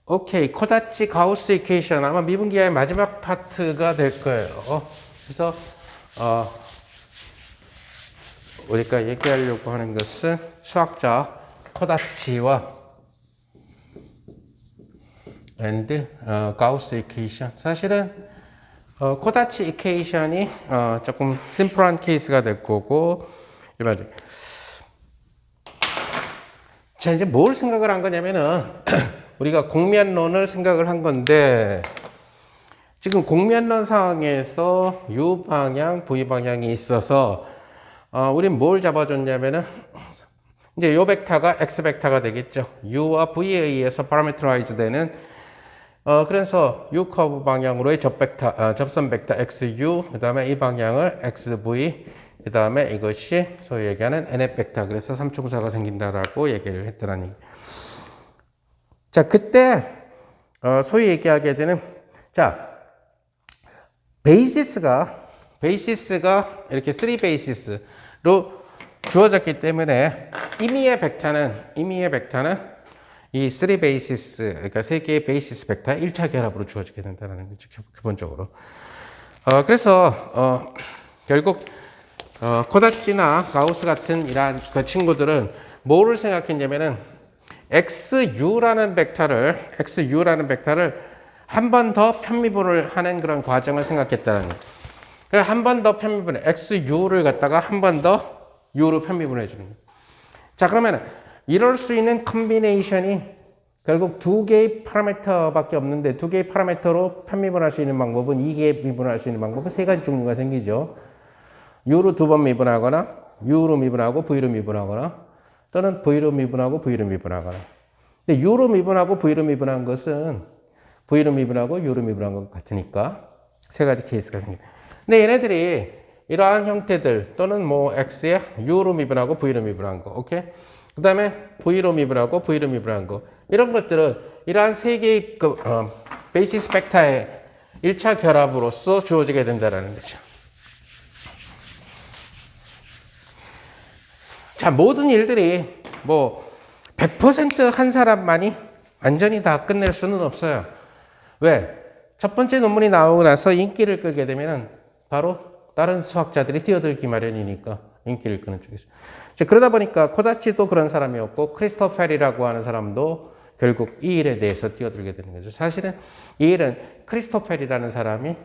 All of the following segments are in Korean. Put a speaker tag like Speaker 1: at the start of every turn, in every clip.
Speaker 1: 오케이. 코다치 가우스 이퀘이션 아마 미분기하의 마지막 파트가 될 거예요. 그래서 우리가 얘기하려고 하는 것은 수학자 코다치와 and 가우스 이퀘이션. 사실은 코다치 이퀘이션이 조금 심플한 케이스가 될 거고 일반적인. 자, 이제 뭘 생각을 한 거냐면은 우리가 공면론을 생각을 한 건데 지금 공면론 상황에서 U 방향, V 방향이 있어서 우린 뭘 잡아줬냐면은 이제 요 벡터가 X 벡터가 되겠죠. U와 V에 의해서 파라미터라이즈 되는 그래서 U 커브 방향으로의 접선 벡터 XU, 그 다음에 이 방향을 XV, 그 다음에 이것이 소위 얘기하는 NF 벡터. 그래서 삼총사가 생긴다라고 얘기를 했더라는 얘기. 자, 그때 소위 얘기하게 되는 베이시스가 이렇게 3 베이시스로 주어졌기 때문에 임의의 벡터는 이 3 베이시스, 그러니까 3개의 베이시스 벡터의 1차 결합으로 주어지게 된다는 거죠, 기본적으로. 그래서 결국 코다치나 가우스 같은 이러한 그 친구들은 뭐를 생각했냐면은 XU라는 벡터를 한 번 더 편미분을 하는 그런 과정을 생각했다는 거죠. 한 번 더 편미분해. XU를 갖다가 한 번 더 U로 편미분해 주는 거예요. 자, 그러면 이럴 수 있는 컨비네이션이 결국 두 개의 파라미터밖에 없는데 두 개의 파라미터로 편미분할 수 있는 방법은 2개의 미분할 수 있는 방법은 세 가지 종류가 생기죠. U로 두 번 미분하거나 U로 미분하고 V로 미분하거나 또는 V로 미분하고 V로 미분하거나. 근데 U로 미분하고 V로 미분한 것은 V로 미분하고 U로 미분한 것 같으니까 세 가지 케이스가 생깁니다. 근데 얘네들이 이러한 형태들 또는 뭐 X에 U로 미분하고 V로 미분한 거, 오케이? 그 다음에 V로 미분하고 V로 미분한 거, 이런 것들은 이러한 세 개의 베이시스 벡터의 1차 결합으로서 주어지게 된다는 거죠. 자, 모든 일들이 뭐 100% 한 사람만이 완전히 다 끝낼 수는 없어요. 왜? 첫 번째 논문이 나오고 나서 인기를 끌게 되면 바로 다른 수학자들이 뛰어들기 마련이니까 인기를 끄는 쪽에서. 자, 그러다 보니까 코다치도 그런 사람이었고 크리스토펠이라고 하는 사람도 결국 이 일에 대해서 뛰어들게 되는 거죠. 사실은 이 일은 크리스토펠이라는 사람이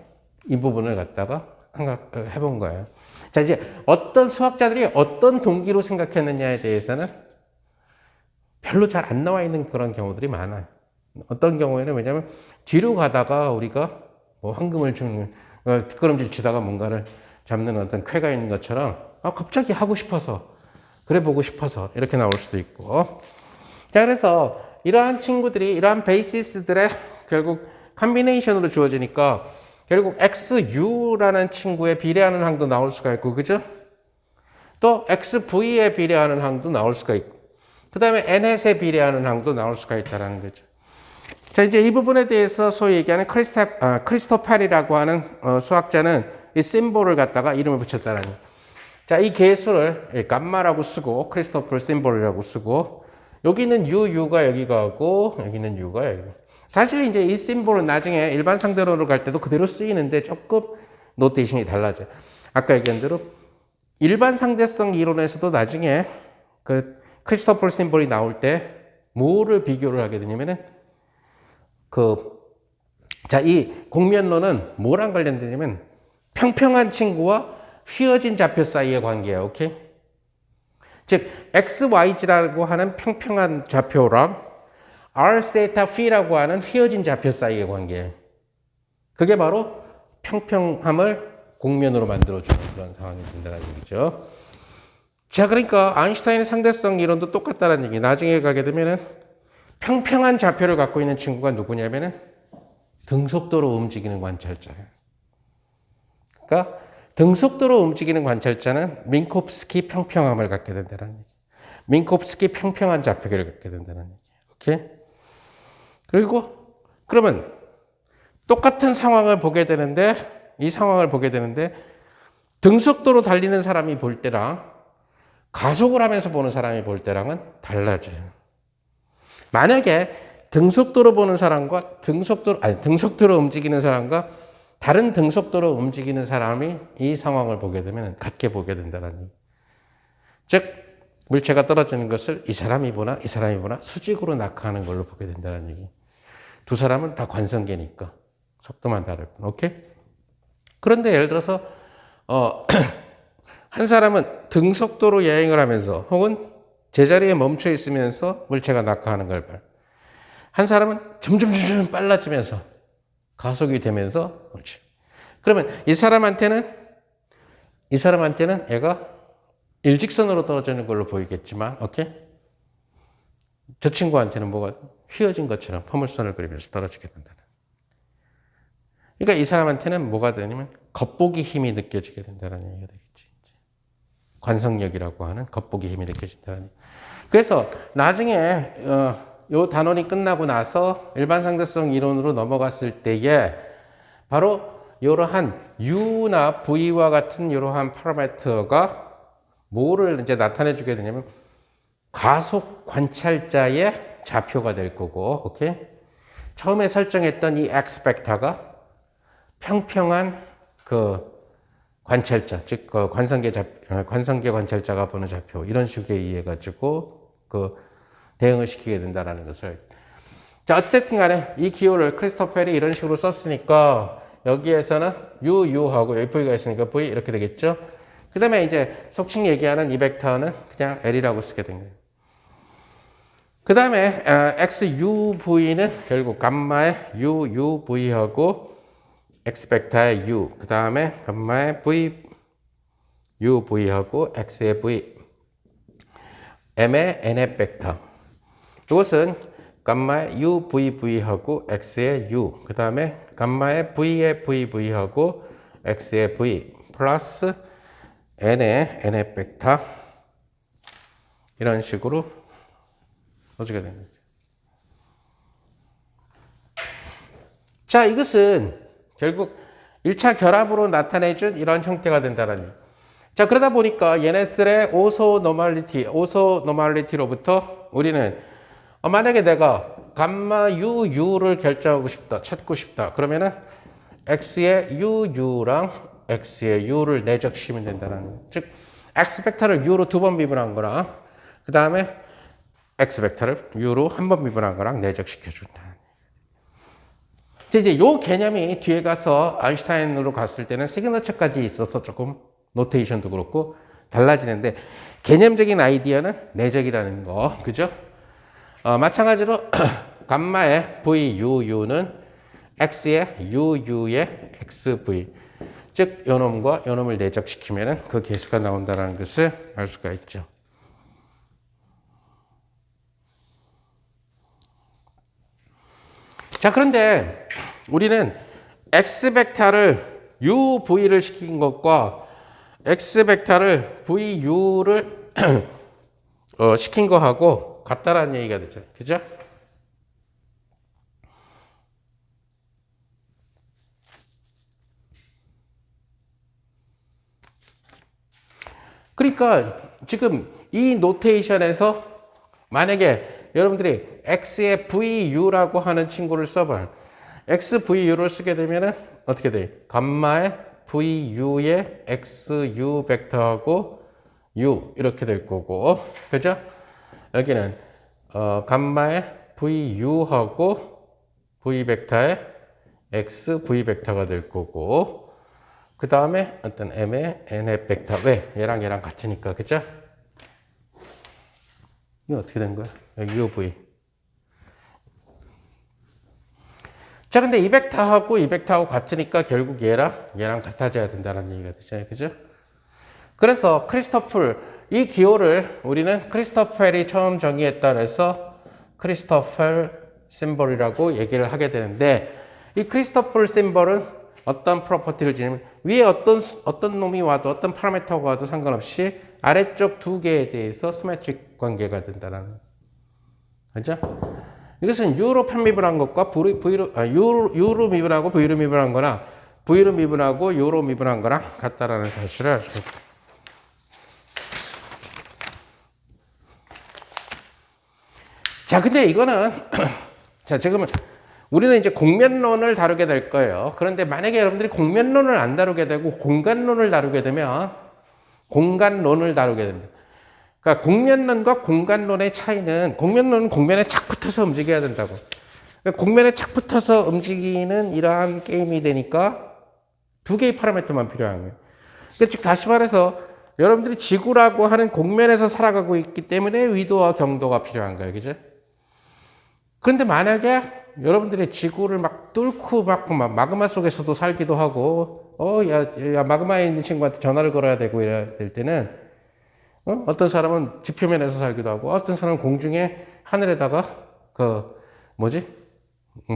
Speaker 1: 이 부분을 갖다가 해본 거예요. 자, 이제 어떤 수학자들이 어떤 동기로 생각했느냐에 대해서는 별로 잘 안 나와 있는 그런 경우들이 많아요. 어떤 경우에는 왜냐면 뒤로 가다가 우리가 뭐 황금을 주는 뒷걸음질 치다가 뭔가를 잡는 어떤 쾌가 있는 것처럼 갑자기 하고 싶어서 그래 보고 싶어서 이렇게 나올 수도 있고. 자, 그래서 이러한 친구들이 이러한 베이시스들의 결국 컨비네이션으로 주어지니까 결국 XU라는 친구에 비례하는 항도 나올 수가 있고, 그죠? 또 XV에 비례하는 항도 나올 수가 있고, 그 다음에 NS에 비례하는 항도 나올 수가 있다는 거죠. 자, 이제 이 부분에 대해서 소위 얘기하는 크리스토펠이라고 하는 수학자는 이 심볼을 갖다가 이름을 붙였다는 거예요. 자, 이 개수를 감마라고 쓰고, 크리스토펠 심볼이라고 쓰고, 여기는 U가 여기 가고, 여기는 U가 여기. 사실 이제 이 심볼은 나중에 일반 상대론으로 갈 때도 그대로 쓰이는데 조금 노테이션이 달라져요. 아까 얘기한 대로 일반 상대성 이론에서도 나중에 그 크리스토퍼 심볼이 나올 때 뭐를 비교를 하게 되냐면은 이 공면론은 뭐랑 관련되냐면 평평한 친구와 휘어진 좌표 사이의 관계야. 오케이? 즉 XYZ라고 하는 평평한 좌표랑 R 세타 P라고 하는 휘어진 좌표 사이의 관계. 그게 바로 평평함을 공면으로 만들어주는 그런 상황이 된다는 얘기죠. 자, 그러니까 아인슈타인의 상대성 이론도 똑같다는 얘기. 나중에 가게 되면은 평평한 좌표를 갖고 있는 친구가 누구냐면은 등속도로 움직이는 관찰자예요. 그러니까 등속도로 움직이는 관찰자는 민코프스키 평평함을 갖게 된다는 얘기. 민코프스키 평평한 좌표계를 갖게 된다는 얘기. 오케이? 그리고 그러면 똑같은 상황을 보게 되는데 이 상황을 보게 되는데 등속도로 달리는 사람이 볼 때랑 가속을 하면서 보는 사람이 볼 때랑은 달라져요. 만약에 등속도로 보는 사람과 등속도로 움직이는 사람과 다른 등속도로 움직이는 사람이 이 상황을 보게 되면 같게 보게 된다는 얘기. 즉, 물체가 떨어지는 것을 이 사람이 보나 이 사람이 보나 수직으로 낙하하는 걸로 보게 된다는 얘기. 두 사람은 다 관성계니까 속도만 다를 뿐. 오케이? 그런데 예를 들어서 한 사람은 등속도로 여행을 하면서 혹은 제자리에 멈춰 있으면서 물체가 낙하하는 걸 봐요. 한 사람은 점점 빨라지면서 가속이 되면서 그렇지. 그러면 이 사람한테는 얘가 일직선으로 떨어지는 걸로 보이겠지만, 오케이? 저 친구한테는 뭐가 휘어진 것처럼 포물선을 그리면서 떨어지게 된다. 그러니까 이 사람한테는 뭐가 되냐면 겉보기 힘이 느껴지게 된다는 얘기가 되겠지. 관성력이라고 하는 겉보기 힘이 느껴진다는 얘기. 그래서 나중에 요 단원이 끝나고 나서 일반 상대성 이론으로 넘어갔을 때에 바로 이러한 U나 V와 같은 이러한 파라미터가 뭐를 이제 나타내 주게 되냐면 가속 관찰자의 좌표가 될 거고, 오케이? 처음에 설정했던 이 X 벡터가 평평한 그 관찰자, 즉 그 관성계 관찰자가 보는 좌표 이런 식에 의해 가지고 그 대응을 시키게 된다라는 것을. 자, 어쨌든 간에 이 기호를 크리스토펠이 이런 식으로 썼으니까 여기에서는 U하고 여기 V가 있으니까 V 이렇게 되겠죠. 그 다음에 이제 속칭 얘기하는 이 벡터는 그냥 L이라고 쓰게 된 거예요. 그 다음에 XUV는 결국 감마의 UUV하고 X 벡터의 U, 그 다음에 감마의 UV하고 X의 V, M의 N의 벡터. 이것은 감마의 UVV하고 X의 U, 그 다음에 감마의 V의 VV하고 X의 V, 플러스 N의 N의 벡터. 이런 식으로 써주게 됩니다. 자, 이것은 결국 1차 결합으로 나타내준 이런 형태가 된다는 얘기. 자, 그러다 보니까 얘네들의 오소 노멀리티로부터 우리는 만약에 내가 감마 UU를 결정하고 싶다, 찾고 싶다. 그러면은 X의 UU랑 X의 U를 내적시키면 된다는 거예요. 즉, X 벡터를 U로 2번 미분한 거랑 그 다음에 X 벡터를 U로 한 번 미분한 거랑 내적시켜준다. 이제 요 개념이 뒤에 가서 아인슈타인으로 갔을 때는 시그너처까지 있어서 조금 노테이션도 그렇고 달라지는데 개념적인 아이디어는 내적이라는 거, 그죠? 마찬가지로 감마의 VUU는 X의 UU의 XV, 즉 요놈과 요놈을 내적시키면 그 계수가 나온다는 것을 알 수가 있죠. 자, 그런데 우리는 X 벡터를 UV를 시킨 것과 X 벡터를 VU를 시킨 거하고 같다라는 얘기가 되죠. 그죠? 그러니까 지금 이 노테이션에서 만약에 여러분들이 X의 VU라고 하는 친구를 써봐요. XVU를 쓰게 되면은 어떻게 돼요? 감마의 VU의 XU 벡터하고 U 이렇게 될 거고, 그죠? 여기는 감마의 VU하고 V 벡터의 XV 벡터가 될 거고, 그 다음에 어떤 M의 N의 벡터. 왜? 얘랑 같으니까, 그죠? 이거 어떻게 된 거야? 여기 UV. 자, 근데 이 벡터하고 이 벡터하고 같으니까 결국 얘랑 같아져야 된다는 얘기가 되잖아요. 그죠? 그래서 이 기호를 우리는 크리스토펠이 처음 정의했다 그래서 크리스토펠 심볼이라고 얘기를 하게 되는데, 이 크리스토펠 심볼은 어떤 프로퍼티를 지니면 위에 어떤 놈이 와도 어떤 파라미터가 와도 상관없이 아래쪽 두 개에 대해서 시메트릭 관계가 된다는 거죠. 이것은 U로 편미분한 것과 U로 미분하고 V로 미분한 거나 V로 미분하고 U로 미분한 거랑 같다라는 사실을 알 수 있습니다. 자, 근데 이거는 자, 지금은 우리는 이제 공면론을 다루게 될 거예요. 그런데 만약에 여러분들이 공면론을 안 다루게 되고 공간론을 다루게 되면 공간론을 다루게 됩니다. 그러니까 공면론과 공간론의 차이는 공면론은 공면에 착 붙어서 움직여야 된다고. 그러니까 공면에 착 붙어서 움직이는 이러한 게임이 되니까 두 개의 파라미터만 필요한 거예요. 그러니까 즉 다시 말해서 여러분들이 지구라고 하는 공면에서 살아가고 있기 때문에 위도와 경도가 필요한 거예요. 그죠? 그런데 만약에 여러분들이 지구를 막 뚫고 막 마그마 속에서도 살기도 하고, 야, 마그마에 있는 친구한테 전화를 걸어야 되고 이래야 될 때는, 어떤 사람은 지표면에서 살기도 하고, 어떤 사람은 공중에 하늘에다가,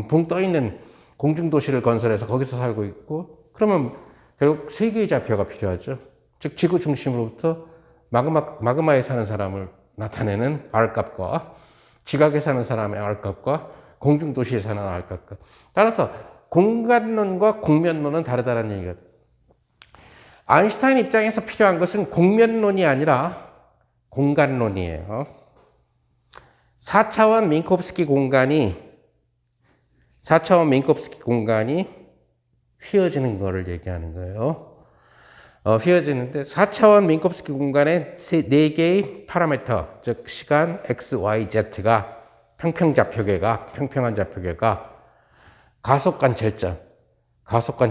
Speaker 1: 붕 떠 있는 공중도시를 건설해서 거기서 살고 있고, 그러면 결국 세 개의 좌표가 필요하죠. 즉, 지구 중심으로부터 마그마에 사는 사람을 나타내는 R값과, 지각에 사는 사람의 R값과 공중도시에 사는 R값과. 따라서 공간론과 공면론은 다르다는 얘기가 돼요. 아인슈타인 입장에서 필요한 것은 공면론이 아니라 공간론이에요. 4차원 민콥스키 공간이 휘어지는 거를 얘기하는 거예요. 휘어지는데 4차원 민콥스키 공간에 4개의 파라미터, 즉 시간 x, y, z가 평평한 좌표계가 가속관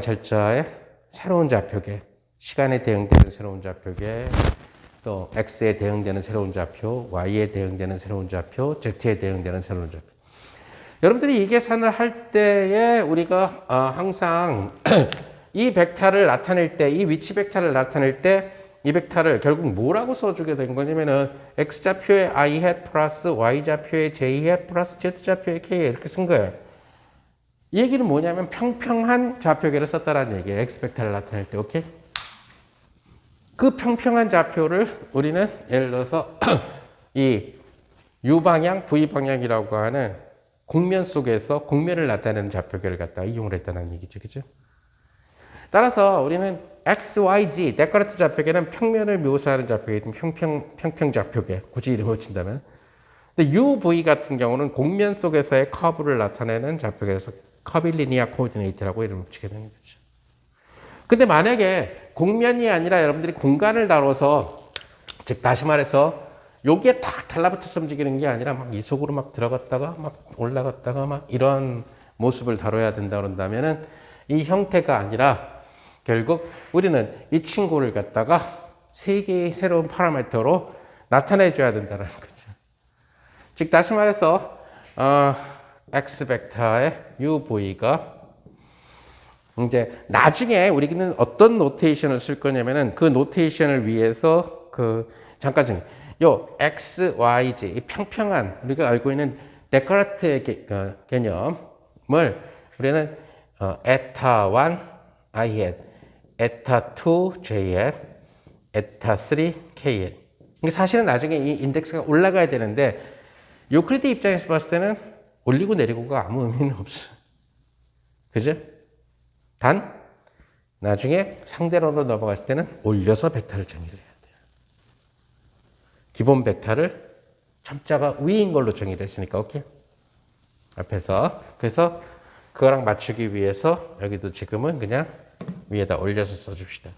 Speaker 1: 절자의 새로운 좌표계, 시간에 대응되는 새로운 좌표계, 또 x에 대응되는 새로운 좌표, y에 대응되는 새로운 좌표, z에 대응되는 새로운 좌표. 여러분들이 이 계산을 할 때에 우리가 항상 이 벡터를 나타낼 때, 이 위치 벡터를 나타낼 때 이 벡터를 결국 뭐라고 써주게 된 거냐면은 x좌표의 i hat 플러스 y좌표의 j hat 플러스 z좌표의 k 이렇게 쓴 거예요. 이 얘기는 뭐냐면 평평한 좌표계를 썼다라는 얘기예요. x 벡터를 나타낼 때, 오케이? 그 평평한 좌표를 우리는 예를 들어서 이 u방향, v방향이라고 하는 공면 속에서 공면을 나타내는 좌표계를 갖다가 이용을 했다는 얘기죠. 그죠? 따라서 우리는 x, y, z, 데카르트 좌표계는 평면을 묘사하는 좌표계, 평평 좌표계, 굳이 이름을 붙인다면. 근데 u, v 같은 경우는 공면 속에서의 커브를 나타내는 좌표계에서 커빌리니아 코오디네이트라고 이름을 붙이게 되는 거죠. 근데 만약에 공면이 아니라 여러분들이 공간을 다뤄서, 즉 다시 말해서 여기에 딱 달라붙어서 움직이는 게 아니라 막 이 속으로 막 들어갔다가 막 올라갔다가 막 이런 모습을 다뤄야 된다 그런다면은 이 형태가 아니라 결국 우리는 이 친구를 갖다가 세 개의 새로운 파라미터로 나타내 줘야 된다는 거죠. 즉 다시 말해서 x 벡터의 UV가 이제 나중에 우리는 어떤 노테이션을 쓸 거냐면은 그 노테이션을 위해서 잠깐 요 x, y, z 이 평평한 우리가 알고 있는 데카르트의 개념을 우리는 에타 1 i hat, 에타 2 j hat, 에타 3 k hat. 사실은 나중에 이 인덱스가 올라가야 되는데 유클리드 입장에서 봤을 때는 올리고 내리고가 아무 의미는 없어. 그죠? 단 나중에 상대론으로 넘어갔을 때는 올려서 벡터를 정의를 해야 돼요. 기본 벡터를 첨자가 위인 걸로 정의를 했으니까 오케이? 앞에서 그래서 그거랑 맞추기 위해서 여기도 지금은 그냥 위에다 올려서 써줍시다.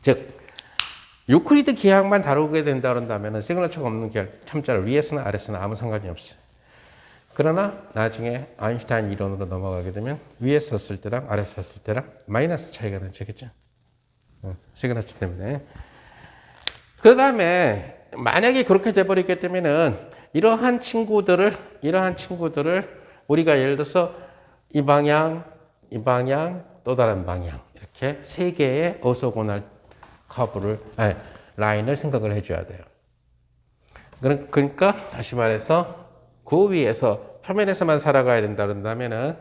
Speaker 1: 즉 유클리드 기하학만 다루게 된다 그런다면 시그너처가 없는 첨자를 위에서나 아래서나 아무 상관이 없어요. 그러나 나중에 아인슈타인 이론으로 넘어가게 되면 위에 썼을 때랑 아래 썼을 때랑 마이너스 차이가 나겠죠. 시그너처 때문에. 그 다음에 만약에 그렇게 돼버리게 되면은 이러한 친구들을 우리가 예를 들어서 이 방향, 또 다른 방향 이렇게 세 개의 오소고날 라인을 생각을 해줘야 돼요. 그러니까 다시 말해서 그 위에서 표면에서만 살아가야 된다 그런다면은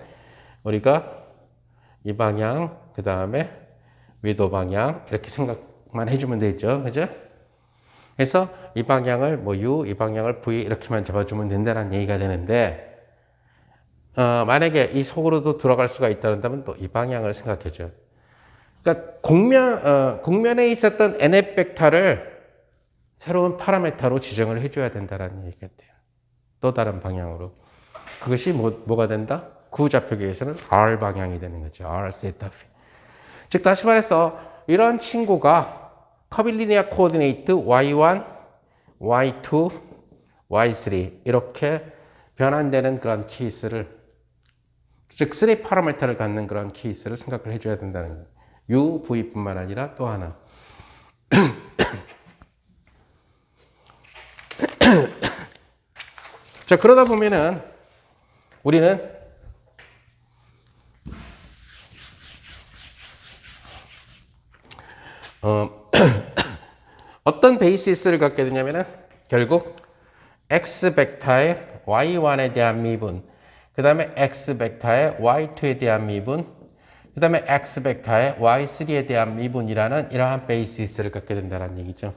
Speaker 1: 우리가 이 방향, 그 다음에 위도 방향 이렇게 생각만 해주면 되죠, 그죠? 그래서 이 방향을 U, 이 방향을 V 이렇게만 잡아주면 된다는 얘기가 되는데 만약에 이 속으로도 들어갈 수가 있다 그런다면 또 이 방향을 생각해줘요. 그러니까 공면에 있었던 NF 벡터를 새로운 파라메타로 지정을 해줘야 된다는 얘기가 돼요. 또 다른 방향으로. 그것이 뭐가 된다? 구좌표계에서는 R 방향이 되는 거죠. R 세타 피. 즉 다시 말해서 이런 친구가 커빌리니아 코오디네이트 Y1, Y2, Y3 이렇게 변환되는 그런 케이스를, 즉 3 파라미터를 갖는 그런 케이스를 생각을 해줘야 된다는 거예요. U, V뿐만 아니라 또 하나. 자, 그러다 보면은 우리는 어떤 베이시스를 갖게 되냐면은 결국 X 벡터의 Y1에 대한 미분, 그 다음에 X 벡터의 Y2에 대한 미분, 그 다음에 X 벡터의 Y3에 대한 미분이라는 이러한 베이시스를 갖게 된다는 얘기죠.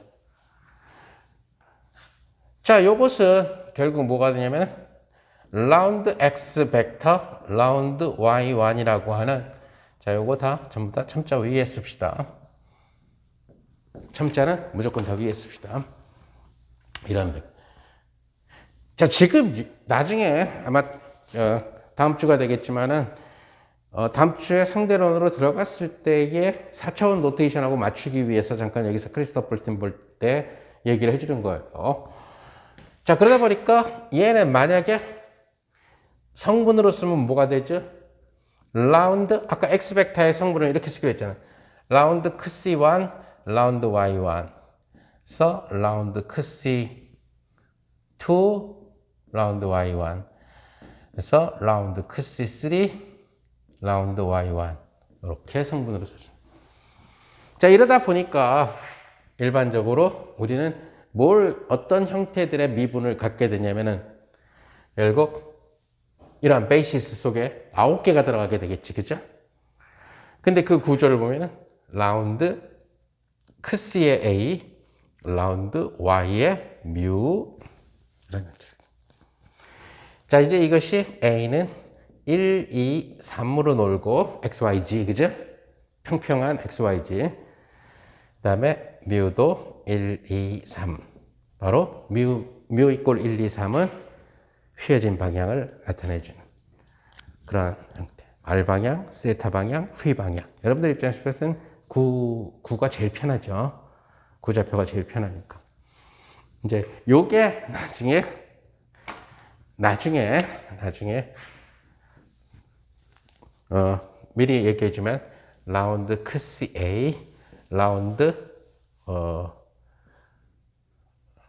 Speaker 1: 자, 요것은 결국 뭐가 되냐면 라운드 X 벡터, 라운드 Y1이라고 하는, 자, 요거 다 전부 다 첨자 위에 씁시다. 첨자는 무조건 다 위에 씁시다. 이런 벡터. 자, 지금 나중에 아마 다음 주가 되겠지만은 다음 주에 상대론으로 들어갔을 때의 4차원 노테이션하고 맞추기 위해서 잠깐 여기서 크리스토플슨 볼 때 얘기를 해주는 거예요. 자, 그러다 보니까 얘는 만약에 성분으로 쓰면 뭐가 되죠? 라운드, 아까 X 벡터의 성분을 이렇게 쓰기로 했잖아요. 라운드 크C1, 라운드 Y1. 그래서 라운드 크C2, 라운드 Y1. 그래서 라운드 크C3, 라운드 Y1. 이렇게 성분으로 쓰죠. 자, 이러다 보니까 일반적으로 우리는 어떤 형태들의 미분을 갖게 되냐면은 결국 이러한 베이시스 속에 9개가 들어가게 되겠지, 그죠? 근데 그 구조를 보면은 라운드 크C의 A, 라운드 Y의 뮤. 자, 이제 이것이 A는 1, 2, 3으로 놀고 XYG, 그죠? 평평한 XYG. 그 다음에 뮤도 1, 2, 3. 바로 뮤 이꼴 1, 2, 3은 휘어진 방향을 나타내주는 그런 형태. R 방향, 세타 방향, 휘 방향. 여러분들 입장에서는 구가 제일 편하죠. 구좌표가 제일 편하니까. 이제 요게 나중에 미리 얘기해주면 라운드 크C A, 라운드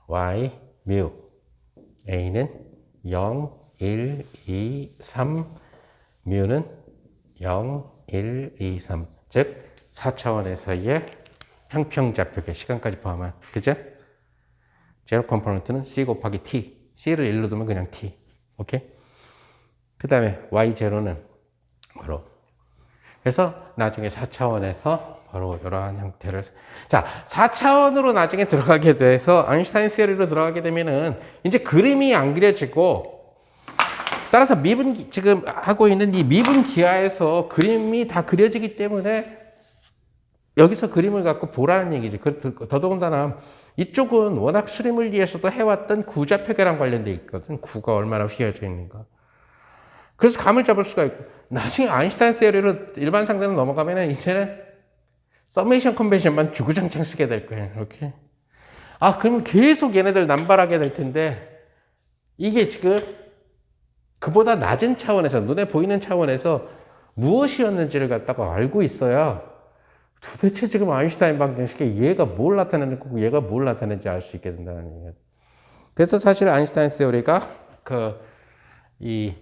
Speaker 1: Y 뮤. A는 0, 1, 2, 3, 뮤는 0, 1, 2, 3. 즉 4차원에서의 평평좌표계 시간까지 포함한, 그죠? 제로 컴포넌트는 C 곱하기 T. C를 1로 두면 그냥 T. 오케이? 그 다음에 Y0는 바로. 그래서 나중에 4차원에서 바로 이러한 형태를. 자, 4차원으로 나중에 들어가게 돼서 아인슈타인 시어리로 들어가게 되면은 이제 그림이 안 그려지고, 따라서 지금 하고 있는 이 미분 기하에서 그림이 다 그려지기 때문에 여기서 그림을 갖고 보라는 얘기지. 더더군다나 이쪽은 워낙 수리물리에서도 해왔던 구좌표계랑 관련돼 있거든. 구가 얼마나 휘어져 있는가. 그래서 감을 잡을 수가 있고, 나중에 아인슈타인 시어리로 일반 상대로 넘어가면은 이제는 서메이션 컨벤션만 주구장창 쓰게 될 거예요. 이렇게. 그러면 계속 얘네들 남발하게 될 텐데, 이게 지금 그보다 낮은 차원에서, 눈에 보이는 차원에서 무엇이었는지를 갖다가 알고 있어야 도대체 지금 아인슈타인 방정식에 얘가 뭘 나타내는 거고 얘가 뭘 나타내는지 알 수 있게 된다는 얘기예요. 그래서 사실 아인슈타인 시어리가 이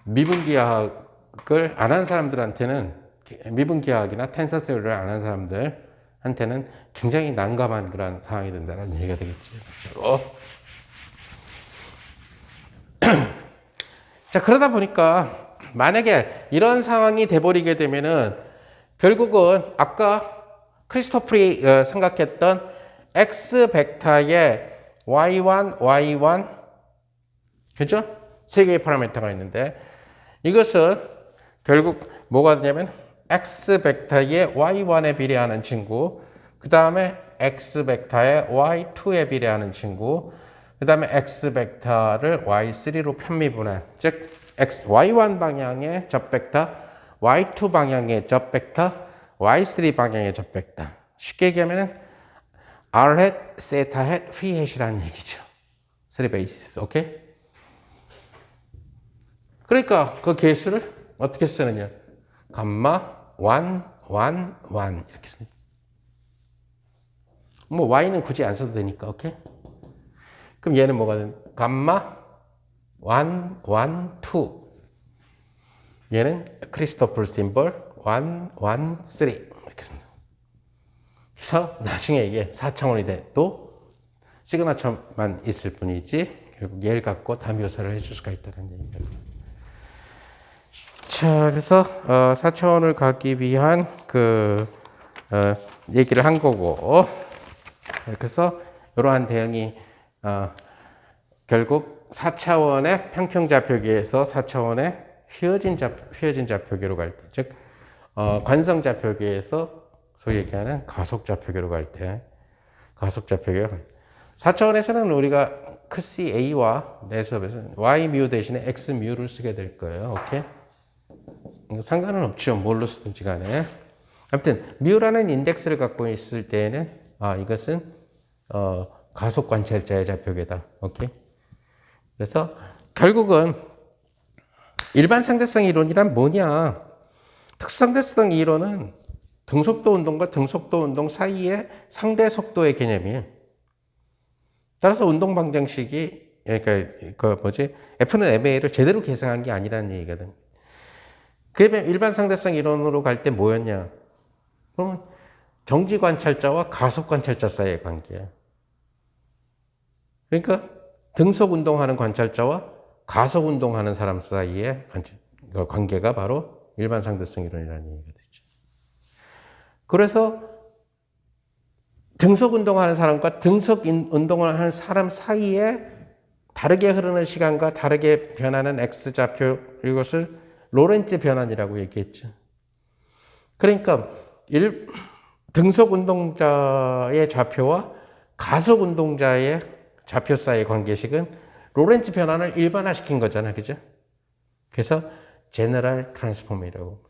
Speaker 1: 미분기하학을 안 한 사람들한테는, 미분기하학이나 텐서 시어리를 안 한 사람들한테는 굉장히 난감한 그런 상황이 된다는 얘기가 되겠죠. 자, 그러다 보니까 만약에 이런 상황이 돼버리게 되면은 결국은 아까 크리스토플이 생각했던 X 벡터의 Y1, Y1, 그죠? 세 개의 파라미터가 있는데 이것은 결국 뭐가 되냐면 X 벡터의 Y1에 비례하는 친구, 그 다음에 x 벡터의 y2에 비례하는 친구, 그 다음에 x 벡터를 y3로 편미분한, 즉 y1 방향의 접 벡터, y2 방향의 접 벡터, y3 방향의 접 벡터. 쉽게 얘기하면 r hat, 세타 hat, phi hat이라는 얘기죠. 3 베이시스, 오케이? 그러니까 그 계수를 어떻게 쓰느냐? 감마 1, 1, 1 이렇게 씁니다. 뭐 y는 굳이 안 써도 되니까, 오케이? 그럼 얘는 뭐가 되는? 감마 1, 1, 2. 얘는 크리스토플 심볼 1, 1, 3 이렇게 씁니다. 그래서 나중에 이게 4차원이 돼도 시그너처만 있을 뿐이지 결국 얘를 갖고 다 묘사를 해줄 수가 있다는 얘기예요. 자, 그래서 4차원을 가기 위한 얘기를 한 거고, 그래서 이러한 대응이 결국 4차원의 평평좌표기에서 4차원의 휘어진 좌표기로 갈 때, 즉 관성 좌표기에서 소위 얘기하는 가속 좌표기로 갈 때, 가속 좌표기가 4차원에서는 우리가 크시 A와 내 수업에서는 Y 뮤 대신에 X 뮤를 쓰게 될 거예요. 오케이? 상관은 없죠. 뭘로 쓰든지 간에. 아무튼 뮤라는 인덱스를 갖고 있을 때에는 이것은 가속 관찰자의 좌표계다. 오케이? 그래서 결국은 일반 상대성 이론이란 뭐냐? 특상대성 이론은 등속도 운동과 등속도 운동 사이의 상대 속도의 개념이에요. 따라서 운동 방정식이 그러니까 F는 MA를 제대로 계산한 게 아니라는 얘기거든. 그러면 일반 상대성 이론으로 갈 때 뭐였냐? 그러면 정지 관찰자와 가속 관찰자 사이의 관계야. 그러니까 등속 운동하는 관찰자와 가속 운동하는 사람 사이의 관계가 바로 일반 상대성 이론이라는 얘기가 되죠. 그래서 등속 운동하는 사람과 등속 운동을 하는 사람 사이에 다르게 흐르는 시간과 다르게 변하는 X좌표, 이것을 로렌츠 변환이라고 얘기했죠. 그러니까 등속 운동자의 좌표와 가속 운동자의 좌표 사이의 관계식은 로렌츠 변환을 일반화시킨 거잖아. 그죠? 그래서 제너럴 트랜스폼이라고,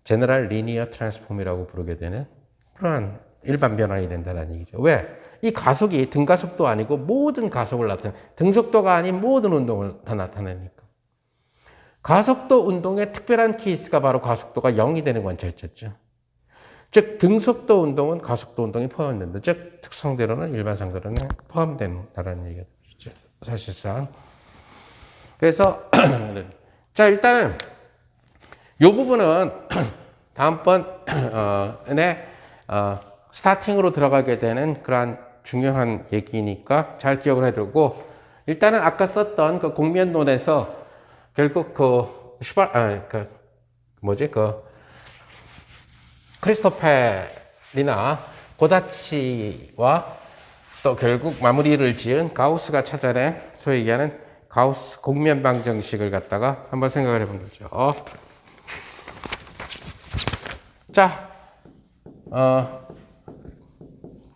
Speaker 1: 제너럴 리니어 트랜스폼이라고 부르게 되는 그러한 일반 변환이 된다는 얘기죠. 왜? 이 가속이 등가속도 아니고 모든 가속을 나타내, 등속도가 아닌 모든 운동을 다 나타내니까. 가속도 운동의 특별한 케이스가 바로 가속도가 0이 되는 관찰자죠. 즉 등속도 운동은 가속도 운동이 포함된다. 즉 특성대로는 일반 상대로는 포함된다는 얘기가 되죠. 사실상. 그래서 자 일단은 이 부분은 다음번에 스타팅으로 들어가게 되는 그러한 중요한 얘기니까 잘 기억을 해두고, 일단은 아까 썼던 그 공면론에서 결국 크리스토펠이나 고다치와 또 결국 마무리를 지은 가우스가 찾아낸 소위 얘기하는 가우스 공면 방정식을 갖다가 한번 생각을 해본 거죠. 자,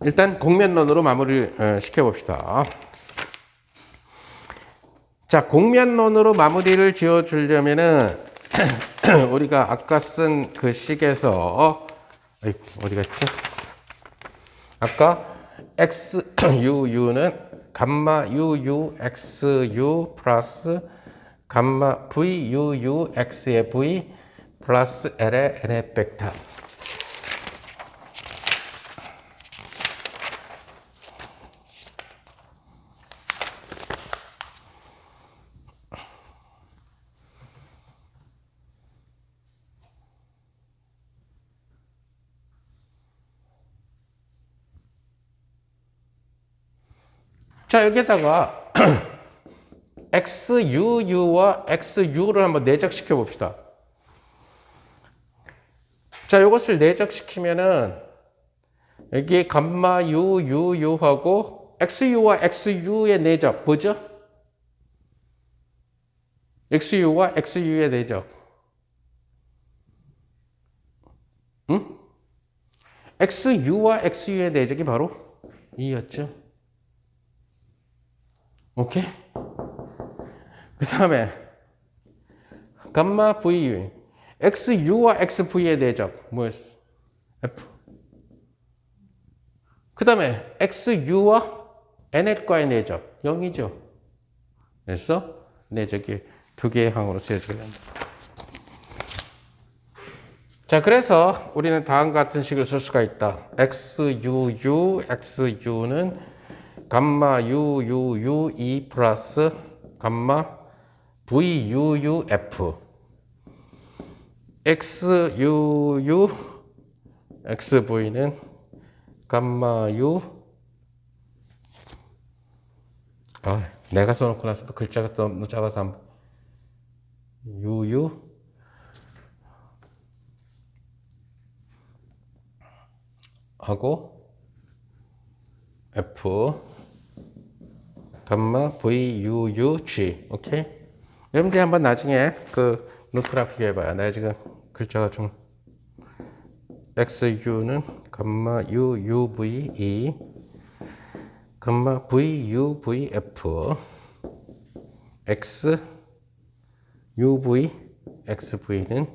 Speaker 1: 일단 공면론으로 마무리를 시켜봅시다. 자, 공면론으로 마무리를 지어주려면은 우리가 아까 쓴 그 식에서 어디 갔지? 아까 XUU는 감마 UU XU 플러스 감마 VUU X의 V 플러스 L의 N의 벡터. 자, 여기에다가 XUU와 XU를 한번 내적시켜 봅시다. 자, 이것을 내적시키면은 여기 감마 UUU하고 XU와 XU의 내적 뭐죠? XU와 XU의 내적. 응? XU와 XU의 내적이 바로 2였죠. 오케이? 그 다음에 감마 VU XU와 XV의 내적 뭐였어? F. 그 다음에 XU와 NF과의 내적 0이죠. 그래서 내적이 두 개의 항으로 쓰여지게 됩니다. 자, 그래서 우리는 다음과 같은 식을 쓸 수가 있다. XUU, XU는 감마 UUU2 플러스 감마 VUUF XUU, XV는 감마 U 내가 써놓고 나서도 글자가 너무 작아서 한번 UU 하고 F 감마 VUUG 오케이? 여러분들이 한번 나중에 그 노트랑 비교해봐요. 내가 지금 글자가 좀 XU는 감마 UUVE 감마 VUVF XUV XV는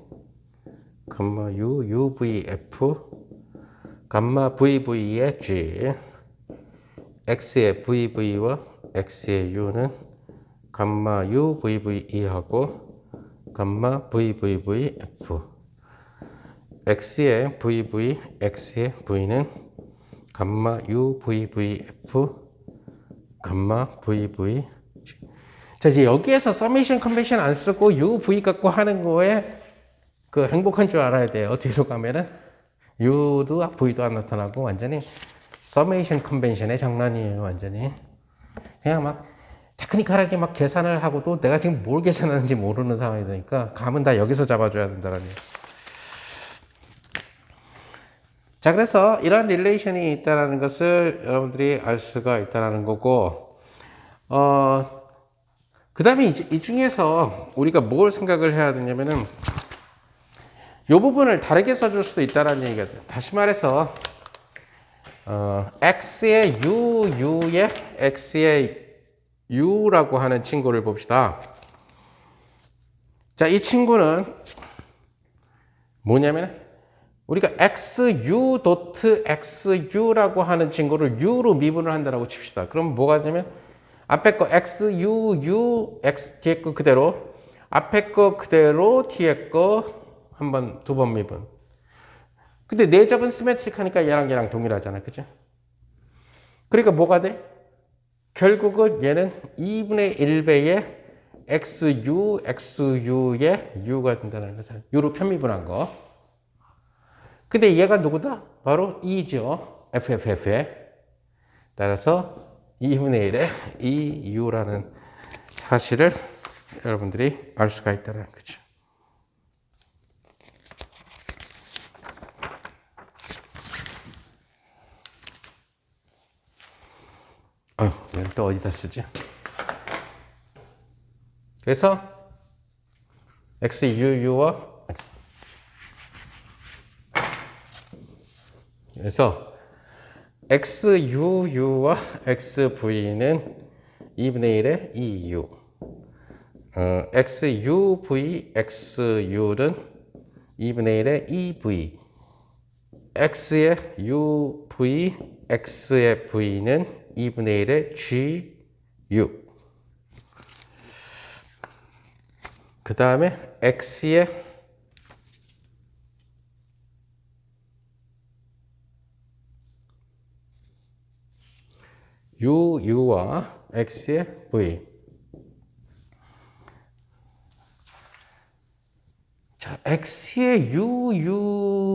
Speaker 1: 감마 UUVF 감마 VV의 G X의 VV와 X의 U는 감마 UVVE하고 감마 VVVF X의 VV, X의 V는 감마 UVVF 감마 VV 자, 이제 여기에서 서메이션 컨벤션 안 쓰고 UV 갖고 하는 거에 그 행복한 줄 알아야 돼요. 뒤로 가면은 U도 V도 안 나타나고 완전히 서메이션 컨벤션의 장난이에요. 완전히 그냥 막 테크니컬하게 막 계산을 하고도 내가 지금 뭘 계산하는지 모르는 상황이 되니까 감은 다 여기서 잡아줘야 된다는 거예요. 자, 그래서 이런 릴레이션이 있다는 것을 여러분들이 알 수가 있다는 거고, 그 다음에 이 중에서 우리가 뭘 생각을 해야 되냐면은, 이 부분을 다르게 써줄 수도 있다는 얘기가 돼요. 다시 말해서, X의 U, U의 X의 U라고 하는 친구를 봅시다. 자, 이 친구는 뭐냐면, 우리가 XU.XU라고 하는 친구를 U로 미분을 한다고 칩시다. 그럼 뭐가 되면 앞에 거 XUU, X 뒤에 거 그대로, 앞에 거 그대로, 뒤에 거 두 번 미분. 근데 내적은 시메트릭하니까 얘랑 동일하잖아. 그죠? 그러니까 뭐가 돼? 결국은 얘는 2분의 1배의 XU, XU의 U가 된다는 거죠. U로 편미분한 거. 근데 얘가 누구다? 바로 2죠. FFF에. 따라서 2분의 1의 2U라는 사실을 여러분들이 알 수가 있다는 거죠. 얘는 또 어디다 쓰지? 그래서 XUU와 그래서 XUU와 XV는 2분의 1의 2U XUV, XU는 2분의 1의 2V X의 UV, X의 V는 2분의 1의 GU 그 다음에 X의 UU와 X의 V. 자, X의 UU와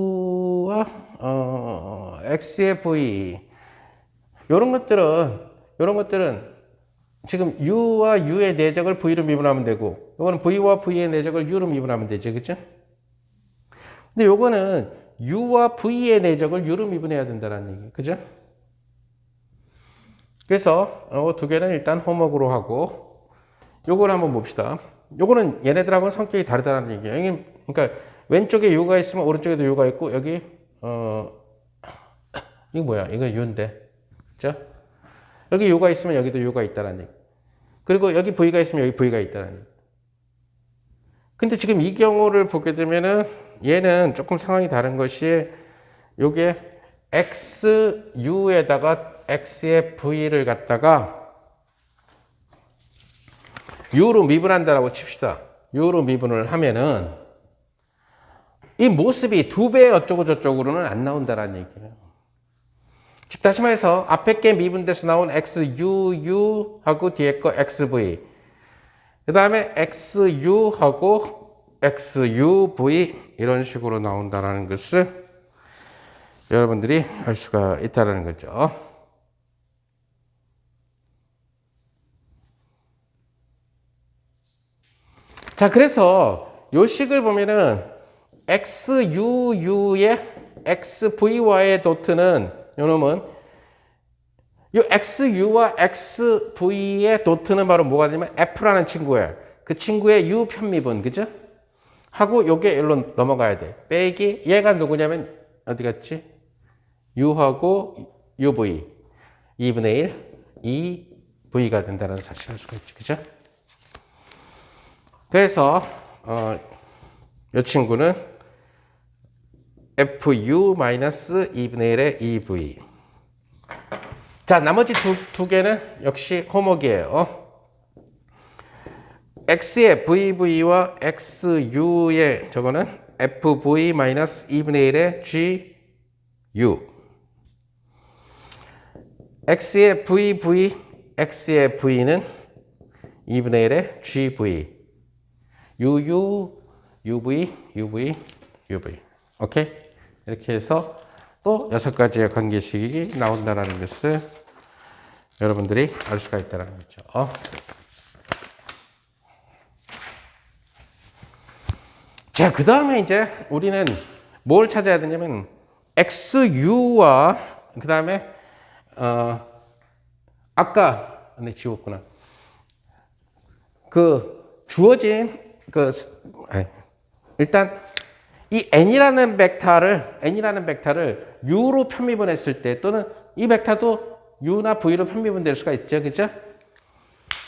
Speaker 1: X의 V. 이런 것들은 지금 U와 U의 내적을 V로 미분하면 되고, 이거는 V와 V의 내적을 U로 미분하면 되죠, 그죠? 근데 요거는 U와 V의 내적을 U로 미분해야 된다는 얘기, 그죠? 그래서 두 개는 일단 홈워크로 하고 요걸 한번 봅시다. 요거는 얘네들하고는 성격이 다르다는 얘기예요. 그러니까 왼쪽에 U가 있으면 오른쪽에도 U가 있고 여기 이거 뭐야? 이거 U인데. 그죠? 여기 U가 있으면 여기도 U가 있다는 얘기. 그리고 여기 V가 있으면 여기 V가 있다는 얘기. 근데 지금 이 경우를 보게 되면은 얘는 조금 상황이 다른 것이 요게 XU에다가 X의 V를 갖다가 U로 미분한다라고 칩시다. U로 미분을 하면은 이 모습이 2배 어쩌고 저쩌고로는 안 나온다라는 얘기예요. 즉 다시 말해서 앞에 게 미분돼서 나온 XUU하고 뒤에 거 XV 그 다음에 XU하고 XUV 이런 식으로 나온다라는 것을 여러분들이 알 수가 있다는 거죠. 자, 그래서 요 식을 보면은 XUU의 XV와의 도트는 요놈은 요 XU와 XV의 도트는 바로 뭐가 되냐면 F라는 친구예요. 그 친구의 U 편미분, 그죠? 하고 요게 일로 넘어가야 돼. 빼기 얘가 누구냐면 어디 갔지? U하고 UV 2분의 1 2V가 된다는 사실을 알 수가 있지, 그죠? 그래서 이 친구는 FU-2분의 1의 2V. 자, 나머지 두 개는 역시 호목이에요. X의 VV와 XU의 저거는 FV-2분의 1의 GU. X의 VV, X의 V는 2분의 1의 GV. UU, UV, UV, UV. 오케이? 이렇게 해서 또 6가지의 관계식이 나온다는 것을 여러분들이 알 수가 있다는 거죠. 자, 그 다음에 이제 우리는 뭘 찾아야 되냐면 XU와 그 다음에 아까 지웠구나. 그 주어진 일단 이 n이라는 벡터를 u로 편미분했을 때 또는 이 벡터도 u나 v로 편미분될 수가 있죠, 그죠?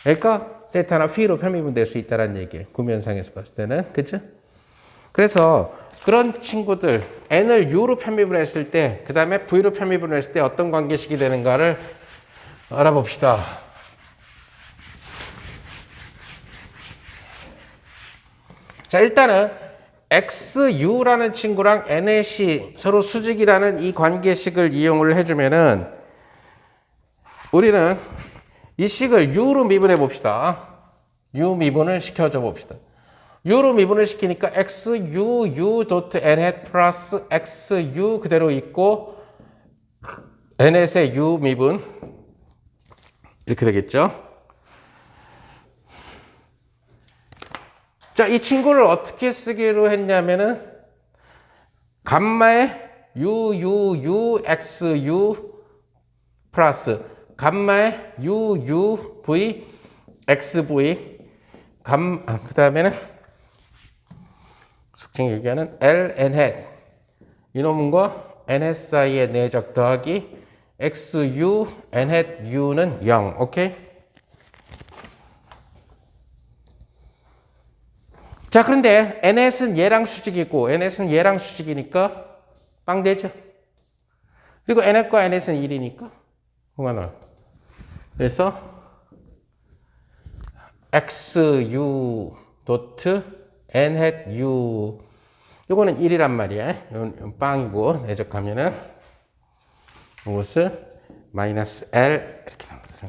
Speaker 1: 그러니까 세타나 p로 편미분될 수 있다는 얘기예요. 구면상에서 봤을 때는, 그죠? 그래서 그런 친구들 n을 u로 편미분했을 때, 그 다음에 v로 편미분했을 때 어떤 관계식이 되는가를 알아봅시다. 자, 일단은 XU라는 친구랑 NS이 서로 수직이라는 이 관계식을 이용을 해주면은 우리는 이 식을 U로 미분해 봅시다. U 미분을 시켜줘 봅시다. U로 미분을 시키니까 XU, U.N 플러스 XU 그대로 있고 NS의 U 미분 이렇게 되겠죠. 자, 이 친구를 어떻게 쓰기로 했냐면은 감마의 XU 플러스 감마의 UV XV 그 다음에는 속칭 얘기하는 LN hat 이놈과 NS 사이의 내적 더하기 XU N hat U는 0. 오케이? 자, 그런데 NS는 얘랑 수직이고 NS는 얘랑 수직이니까 빵 되죠. 그리고 NS과 NS는 1이니까 뭐가 나와요. 그래서 XU 도트 N hat U 요거는 1이란 말이야. 이건 빵이고 내적하면은 이것을 마이너스 L 이렇게 나옵니다.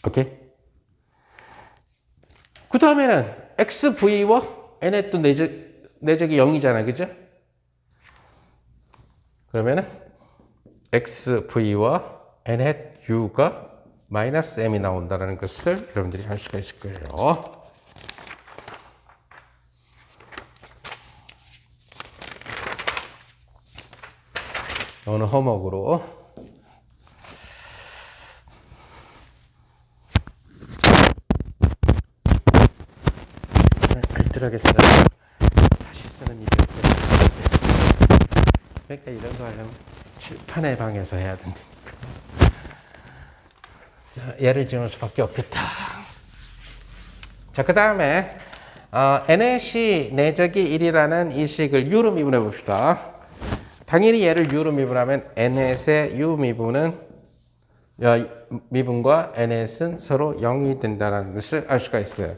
Speaker 1: 오케이? 그 다음에는 XV와 N의 또 내적이 0이잖아, 그죠? 그러면은 XV와 N의 U가 마이너스 M이 나온다는 것을 여러분들이 알 수가 있을 거예요. 오늘 허목으로 알뜰하게 쓰는 다시 쓰는 일이 그러니까 이런 거 하려면 칠판의 방에서 해야 된다니까. 자, 예를 지을 수밖에 없겠다. 자, 그 다음에 NAC 내적이 1이라는 이 식을 U로 미분해 봅시다. 당연히 얘를 U로 미분하면 NAC의 U 미분과 NAC는 서로 0이 된다는 것을 알 수가 있어요.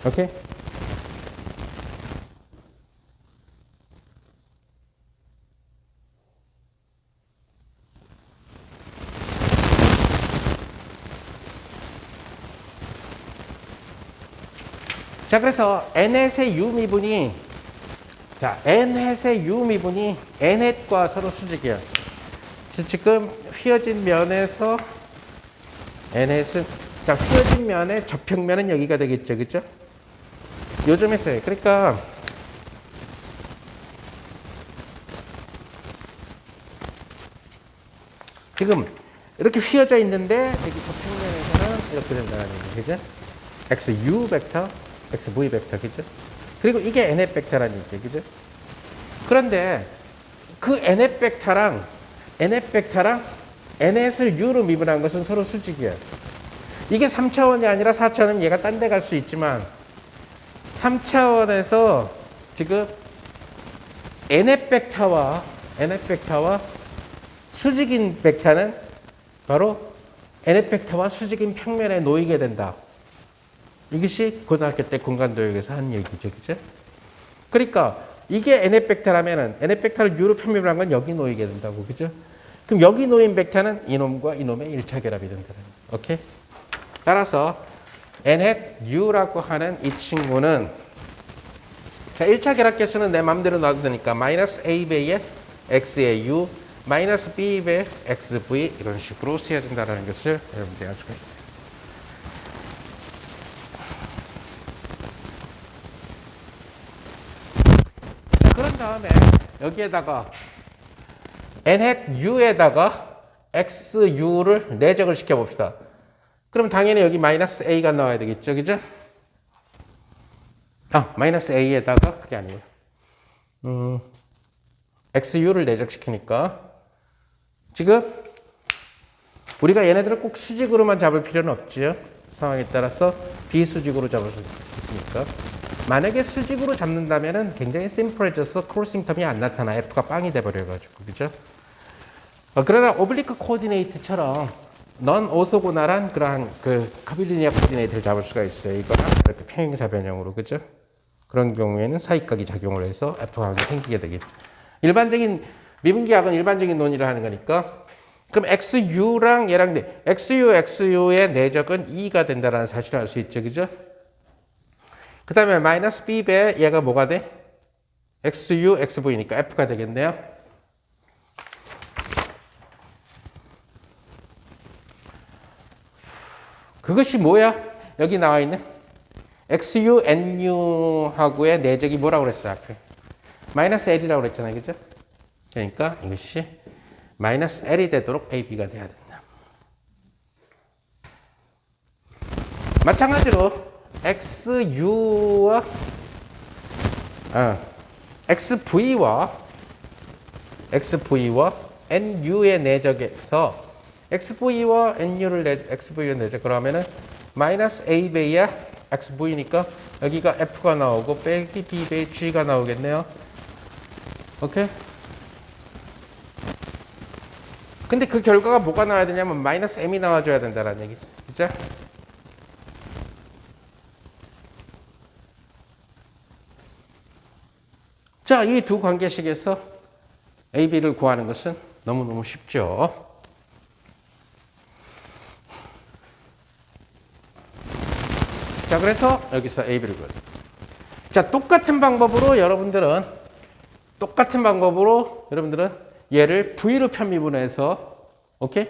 Speaker 1: 오케이? 자, 그래서 n햇의 u 미분이 n햇의 u 미분이 n햇과 서로 수직이에요. 지금 휘어진 면에서 n햇은 휘어진 면의 접평면은 여기가 되겠죠, 그죠? 요즘 했어요. 그러니까 지금 이렇게 휘어져 있는데 여기 접평면에서는 이렇게 된다는 얘기죠, 그죠? xu 벡터, xv 벡터, 그죠? 그리고 이게 nF 벡터라는 얘기죠, 그죠? 그런데 그 nF 벡터랑 nS를 u로 미분한 것은 서로 수직이에요. 이게 3차원이 아니라 4차원은 얘가 딴 데 갈 수 있지만 3차원에서 지금 nF 벡터와 수직인 벡터는 바로 nF 벡터와 수직인 평면에 놓이게 된다. 이것이 고등학교 때 공간도형에서 한 얘기죠, 그죠? 그러니까 이게 nF 벡터라면은 nF 벡터를 u로 편미분한 건 여기 놓이게 된다고, 그죠? 그럼 여기 놓인 벡터는 이놈과 이놈의 1차 결합이 된다는 거예요. 오케이? 따라서 n햇 u라고 하는 이 친구는 자, 1차 결합 개수는 내 맘대로 놔두니까 마이너스 a배의 x의 u 마이너스 b배의 xv 이런 식으로 쓰여진다는 것을 여러분들이 알 수가 있어요. 그런 다음에 여기에다가 n햇 u에다가 xu를 내적을 시켜봅시다. 그럼 당연히 여기 마이너스 a가 나와야 되겠죠, 그죠? 마이너스 a에다가 그게 아니에요. xu를 내적시키니까 지금 우리가 얘네들을 꼭 수직으로만 잡을 필요는 없지요. 상황에 따라서 비수직으로 잡을 수 있으니까. 만약에 수직으로 잡는다면은 굉장히 심플해져서 크로싱 텀이 안 나타나. f가 빵이 돼버려가지고, 그죠? 그러나 오블리크 코디네이트처럼 넌 오소고날한 그러한 그 커빌리니아 코디네이트를 잡을 수가 있어요. 이거랑 이렇게 평행사 변형으로, 그죠? 그런 경우에는 사익각이 작용을 해서 F각이 생기게 되겠죠. 일반적인 미분기학은 일반적인 논의를 하는 거니까. 그럼 XU랑 얘랑 XU의 내적은 2가 된다는 사실을 알 수 있죠, 그죠? 그 다음에 마이너스 B배 얘가 뭐가 돼? XU, XV니까 F가 되겠네요. 그것이 뭐야? 여기 나와 있는 XU, NU하고의 내적이 뭐라고 그랬어요, 앞에? 마이너스 L이라고 그랬잖아요, 그죠? 그러니까 이것이 마이너스 L이 되도록 AB가 돼야 된다. 마찬가지로 XU와 XV와 NU의 내적에서 XV와 NU를 XV의 내적 그러면은 마이너스 A배야 XV니까 여기가 F가 나오고 빼기 B배의 G가 나오겠네요. 오케이? 근데 그 결과가 뭐가 나와야 되냐면 마이너스 M이 나와줘야 된다는 얘기죠. 그죠? 자, 이 두 관계식에서 AB를 구하는 것은 너무너무 쉽죠. 자, 그래서 여기서 AB를 구해요. 자, 똑같은 방법으로 여러분들은 얘를 V로 편미분해서, 오케이?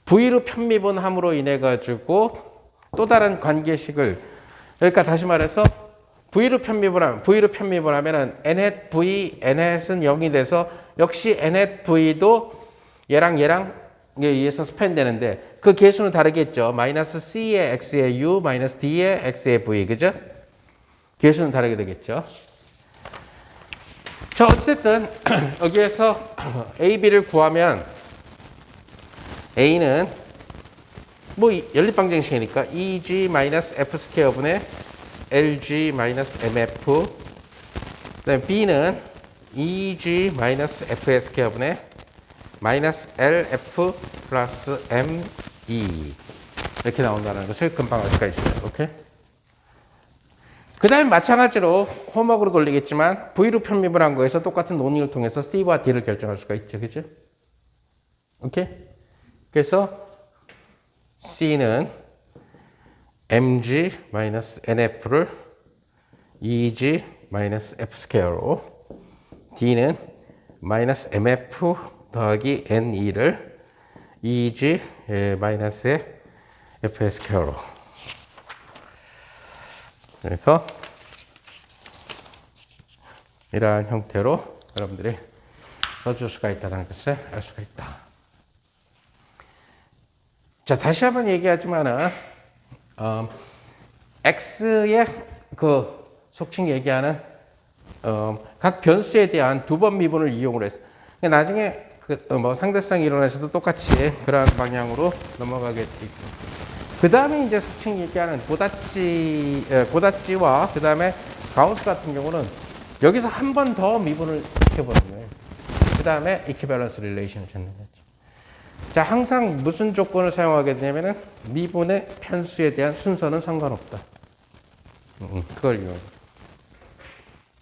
Speaker 1: V로 편미분함으로 인해 가지고 또 다른 관계식을, 그러니까 다시 말해서 V로 편미분하면은 n햇 V, n햇은 0이 돼서 역시 n햇 V도 얘랑 의해서 스팬 되는데 그 개수는 다르겠죠. 마이너스 C의 X의 U, 마이너스 D의 X의 V, 그죠? 개수는 다르게 되겠죠. 자, 어쨌든 여기에서 A, B를 구하면 A는 뭐 연립방정식이니까 EG-F 스퀘어분의 LG-MF, 그다음에 B는 EG-F 스퀘어분의 -LF 플러스 ME 이렇게 나온다는 것을 금방 알 수가 있어요. 오케이? 그 다음에 마찬가지로 홈워크로 돌리겠지만 V로 편입을 한 거에서 똑같은 논의를 통해서 C와 D를 결정할 수가 있죠. 그죠? 오케이? 그래서 C는 mg-nf를 eg-f 스퀘어로, D는 -mf 더하기 ne를 eg-f 스퀘어로. 그래서 이러한 형태로 여러분들이 써줄 수가 있다는 것을 알 수가 있다. 자, 다시 한번 얘기하지만은 x의 그 속칭 얘기하는 각 변수에 대한 두 번 미분을 이용을 했어. 나중에 뭐 상대성 이론에서도 똑같이 그러한 방향으로 넘어가게 되고. 그 다음에 이제 속칭 얘기하는 고다찌와 그 다음에 가우스 같은 경우는 여기서 한 번 더 미분을 시켜보는 거예요. 그 다음에 이퀴밸런스 릴레이션을 찾는 거죠. 자, 항상 무슨 조건을 사용하게 되냐면은 미분의 편수에 대한 순서는 상관없다. 그걸 이용합니다.